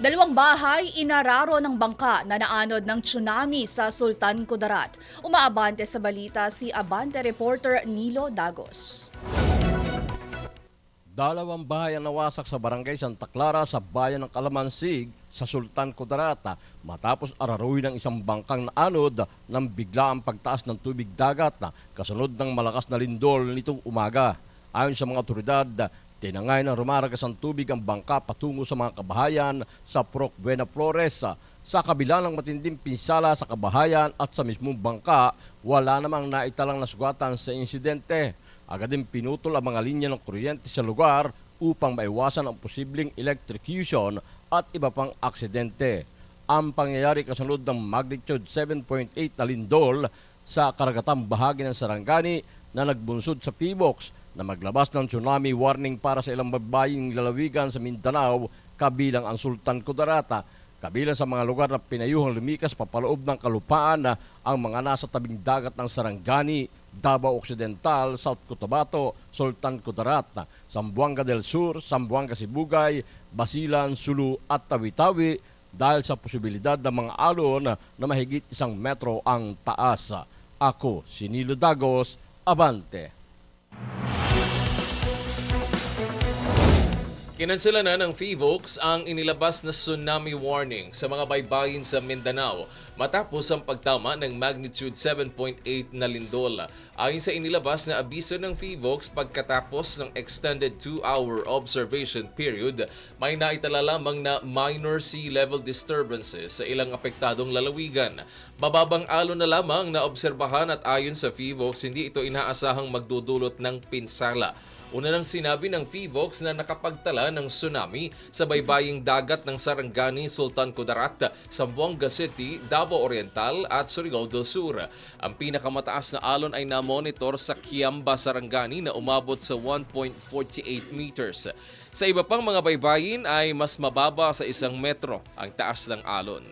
Dalawang bahay inararo ng bangka na naanod ng tsunami sa Sultan Kudarat. Umaabante sa balita si Abante reporter Nilo Dagos. Dalawang bahay ang nawasak sa barangay Santa Clara sa bayan ng Calamansig sa Sultan Kudarat matapos araruin ng isang bangkang naanod ng biglaang pagtaas ng tubig dagat kasunod ng malakas na lindol nitong umaga. Ayon sa mga otoridad, tinangay na rumaragas ang tubig ang bangka patungo sa mga kabahayan sa Proc Buena Flores. Sa kabila ng matinding pinsala sa kabahayan at sa mismong bangka, wala namang naitalang nasugatan sa insidente. Agad din pinutol ang mga linya ng kuryente sa lugar upang maiwasan ang posibleng electrocution at iba pang aksidente. Ang pangyayari kasunod ng magnitude 7.8 na lindol sa karagatang bahagi ng Sarangani na nagbunsod sa PBOX na maglabas ng tsunami warning para sa ilang baybaying lalawigan sa Mindanao kabilang ang Sultan Kudarat. Kabilang sa mga lugar na pinayuhang lumikas papaloob ng kalupaan ang mga nasa tabing dagat ng Sarangani, Davao Occidental, South Cotabato, Sultan Kudarat, Zamboanga del Sur, Zamboanga Sibugay, Basilan, Sulu at Tawi-Tawi dahil sa posibilidad ng mga alon na mahigit 1 metro ang taas. Ako, si Nilo Dagos, Abante. Kinansela na ng PHIVOLCS ang inilabas na tsunami warning sa mga baybayin sa Mindanao matapos ang pagtama ng magnitude 7.8 na lindol. Ayon sa inilabas na abiso ng PHIVOLCS pagkatapos ng extended 2-hour observation period, may naitala lamang na minor sea level disturbances sa ilang apektadong lalawigan. Mababang alon na lamang na obserbahan at ayon sa PHIVOLCS, hindi ito inaasahang magdudulot ng pinsala. Una nang sinabi ng PHIVOLCS na nakapagtala ng tsunami sa baybaying dagat ng Sarangani, Sultan Kudarat, Zamboanga City, Davao Oriental at Surigao del Sur. Ang pinakamataas na alon ay namonitor sa Kiamba, Sarangani na umabot sa 1.48 meters. Sa iba pang mga baybayin ay mas mababa sa 1 metro ang taas ng alon.